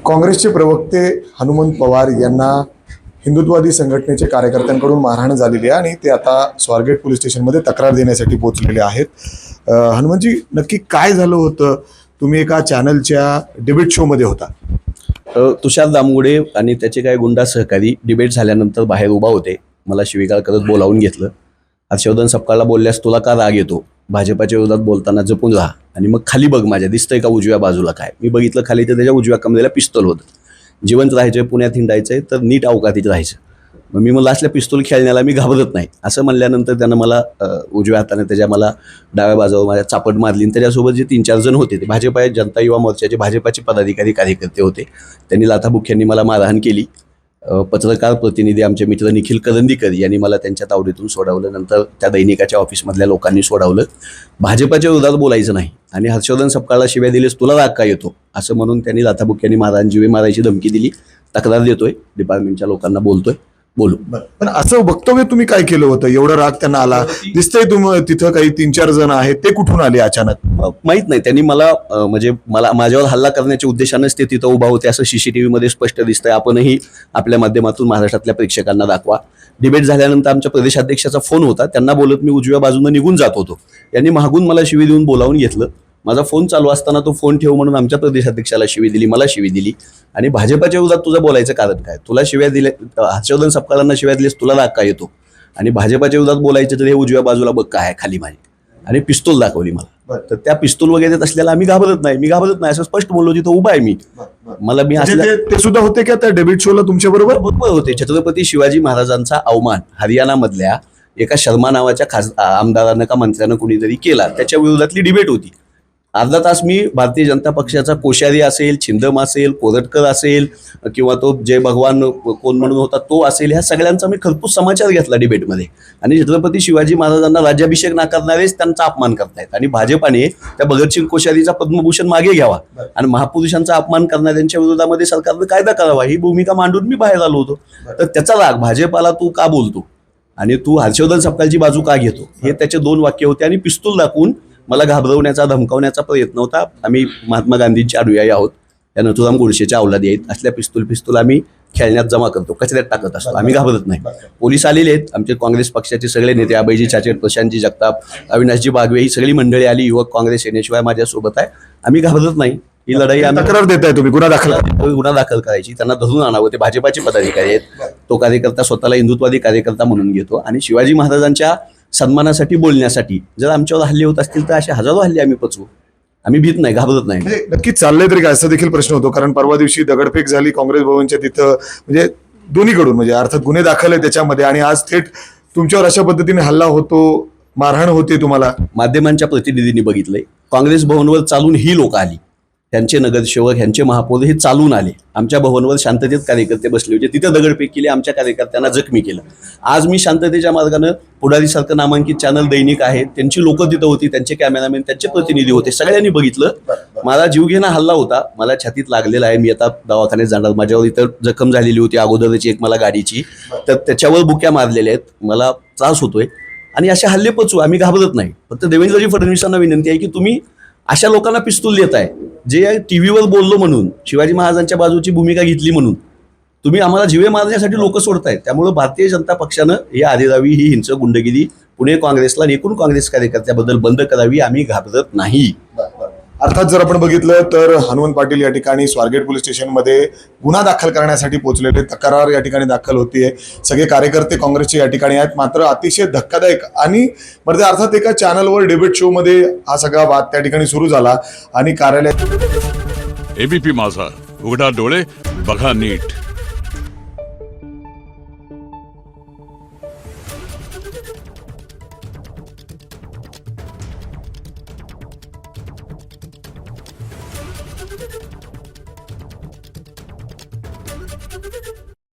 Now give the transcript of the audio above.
काँग्रेसचे प्रवक्ते हनुमंत पवार यांना हिंदुत्ववादी संघटनेचे कार्यकर्त्यांकडून मारहाण झालेली आहे आणि ते आता स्वारगेट पोलीस स्टेशनमध्ये तक्रार देण्यासाठी पोहोचलेले आहेत. हनुमंतजी, नक्की काय झालं होतं? तुम्ही एका चॅनलच्या डिबेट शोमध्ये होता. तुषार दामगुडे आणि त्याचे काही गुंडा सहकारी डिबेट झाल्यानंतर बाहेर उभा होते. मला शिवीगाळ करत बोलावून घेतलं. हर्षवर्धन सपकाळला बोलल्यास तुला का राग येतो? भाजपाच्या विरोधात बोलताना जपून राहा आणि मग खाली बघ, माझ्या दिसतंय का उजव्या बाजूला काय? मी बघितलं खाली, तर त्याच्या उजव्या कमरेला पिस्तूल होतं. जिवंत राहायचंय, पुण्यात हिंडायचंय, तर नीट अवकातीत राहायचं. मग मी म्हणलं असल्या पिस्तूल खेळण्याला मी घाबरत नाही असं म्हणल्यानंतर त्यानं मला उजव्या हाताने त्याच्या मला डाव्या बाजूवर माझ्या चापट मारली. आणि त्याच्यासोबत जे 3-4 जण होते ते भाजपा जनता युवा मोर्चाचे भाजपाचे पदाधिकारी कार्यकर्ते होते. त्यांनी लाथाबुक्क्यांनी मला मारहाण केली. पत्रकार प्रतिनिधी आमचे मित्र निखिल करंदीकर यांनी मला त्यांच्या तावडीतून सोडवलं. नंतर त्या दैनिकाच्या ऑफिसमधल्या लोकांनी सोडवलं. भाजपाच्या विरोधात बोलायचं नाही आणि हर्षवर्धन सपकाळला शिव्या दिलेस तुला राग काय येतो असं म्हणून त्यांनी लाथाबुक्क्यांनी मारहाण जीवे मारायची धमकी दिली. तक्रार देतोय, डिपार्टमेंटच्या लोकांना बोलतोय, बोलू. पण असं वक्तव्य तुम्ही काय केलं होतं? एवढा राग त्यांना आला दिसतंय. तुम्ही तिथं काही 3-4 जण आहेत, ते कुठून आले अचानक? माहित नाही. त्यांनी मला म्हणजे मला माझ्यावर हल्ला करण्याच्या उद्देशानेच ते तिथं उभा होते असं CCTV मध्ये स्पष्ट दिसतंय. आपणही आपल्या माध्यमातून महाराष्ट्रातल्या प्रेक्षकांना दाखवा. डिबेट झाल्यानंतर आमच्या प्रदेशाध्यक्षाचा फोन होता. त्यांना बोलत मी उजव्या बाजूने निघून जात होतो. यांनी मागून मला शिवी देऊन बोलावून घेतलं. माझा फोन चालू असताना तो फोन ठेव म्हणून आमच्या प्रदेशाध्यक्षाला शिवी दिली, मला शिवी दिली. आणि भाजपाच्या विरोधात तुझं बोलायचं कारण काय? तुला शिव्या दिल्या, हर्षवर्धन सपकाळांना शिव्या दिल्यास तुला राग काय येतो? आणि भाजपाच्या विरोधात बोलायचं तर हे उजव्या बाजूला बघ काय खाली माझी. आणि पिस्तूल दाखवली मला. तर त्या पिस्तूल वगैरे देत असल्याला मी घाबरत नाही असं स्पष्ट बोललो. तिथं उभा आहे मी. मला मी ते सुद्धा होते का त्या डेबिट शोला तुमच्या बरोबर? होते. छत्रपती शिवाजी महाराजांचा अवमान हरियाणामधल्या एका शर्मा नावाच्या आमदारानं का मंत्र्यानं कुणीतरी केला, त्याच्या विरोधातली डिबेट होती. अर्धा तास मी भारतीय जनता पक्षाचा कोश्यारी असेल, छिंदम असेल, कोरटकर असेल किंवा तो जय भगवान कोण म्हणून होता तो असेल, ह्या सगळ्यांचा मी खरपूस समाचार घेतला डिबेटमध्ये. आणि छत्रपती शिवाजी महाराजांना राज्याभिषेक नाकारणारेच त्यांचा अपमान करतायत आणि भाजपाने त्या भगतसिंग कोश्यारीचा पद्मभूषण मागे घ्यावा आणि महापुरुषांचा अपमान करणाऱ्यांच्या विरोधामध्ये सरकारनं कायदा करावा ही भूमिका मांडून मी बाहेर आलो होतो. तर त्याचा राग भाजपाला तू का बोलतो आणि तू हर्षवर्धन सपकाळची बाजू का घेतो, हे त्याचे 2 वाक्य होते. आणि पिस्तूल दाखवून मला घाबरवण्याचा धमकावण्याचा प्रयत्न होता. आम्ही महात्मा गांधींचे अनुयायी आहोत, त्या नथुराम गोडसेच्या अवलादी आहेत. असल्या पिस्तूल आम्ही खेळण्यात जमा करतो, कचऱ्यात टाकत असतो. आम्ही घाबरत नाही. पोलीस आलेले आहेत. आमचे काँग्रेस पक्षाचे सगळे नेते, अभयजी चाचेड, प्रशांतजी जगताप, अविनाशजी बागवे, ही सगळी मंडळी आली. युवक काँग्रेस सेनेशिवाय माझ्यासोबत आहे. आम्ही घाबरत नाही. ही लढाई आम्ही तक्रार देताय तुम्ही, गुन्हा दाखल करायची, त्यांना धरून आणावं. ते भाजपाचे पदाधिकारी आहेत. तो कार्यकर्ता स्वतःला हिंदुत्ववादी कार्यकर्ता म्हणून घेतो आणि शिवाजी महाराजांच्या सन्मानासाठी बोलण्यासाठी जर आमच्यावर हल्ले होत असतील तर असे हजारो हल्ले आम्ही पचवू. आम्ही भीत नाही, घाबरत नाही. नक्कीच चाललंय तरी काय असा देखील प्रश्न होतो, कारण परवा दिवशी दगडफेक झाली काँग्रेस भवनच्या तिथं, म्हणजे दोन्हीकडून, म्हणजे अर्थात गुन्हे दाखल आहे त्याच्यामध्ये, आणि आज थेट तुमच्यावर अशा पद्धतीने हल्ला होतो, मारहाण होते. तुम्हाला माध्यमांच्या प्रतिनिधींनी बघितलंय. काँग्रेस भवनवर चालून ही लोक आली, त्यांचे नगरसेवक, ह्यांचे महापौर हे चालून आले. आमच्या भवनवर शांततेत कार्यकर्ते बसले होते. तिथे दगडफेक केली, आमच्या कार्यकर्त्यांना जखमी केलं. आज मी शांततेच्या मार्गानं, पुढारीसारखं नामांकित चॅनल दैनिक आहे, त्यांची लोकं तिथं होती, त्यांचे कॅमेरामॅन, त्यांचे प्रतिनिधी होते, सगळ्यांनी बघितलं. मला जीवघेणा हल्ला होता, मला छातीत लागलेला आहे. मी आता दवाखान्यात जाणार. माझ्यावर इतर जखम झालेली होती अगोदरची एक मला गाडीची, तर त्याच्यावर बुक्या मारलेल्या आहेत. मला त्रास होतोय आणि असे हल्ले पचवू. आम्ही घाबरत नाही. फक्त देवेंद्रजी फडणवीसांना विनंती आहे की तुम्ही अशा लोकांना पिस्तूल देताय जे TV वर बोललो म्हणून, शिवाजी महाराजांच्या बाजूची भूमिका घेतली म्हणून तुम्ही आम्हाला जीवे मारण्यासाठी लोक सोडतायत. त्यामुळे भारतीय जनता पक्षानं ही आदिरावी, ही हिंसक गुंडगिरी पुणे काँग्रेसला आणि एकूण काँग्रेस कार्यकर्त्याबद्दल बंद करावी. आम्ही घाबरत नाही. अर्थात जर आपण बघितलं तर हनुमंत पाटील या ठिकाणी स्वारगेट पोलीस स्टेशनमध्ये गुन्हा दाखल करण्यासाठी पोहोचलेले, तक्रार या ठिकाणी दाखल होतीये. सगळे कार्यकर्ते काँग्रेसचे या ठिकाणी आहेत. मात्र अतिशय धक्कादायक आणि म्हणजे अर्थात एका चॅनलवर डिबेट शो मध्ये हा सगळा वाद त्या ठिकाणी सुरू झाला आणि कार्यालयात ABP माझा, उघडा डोळे बघा नीट.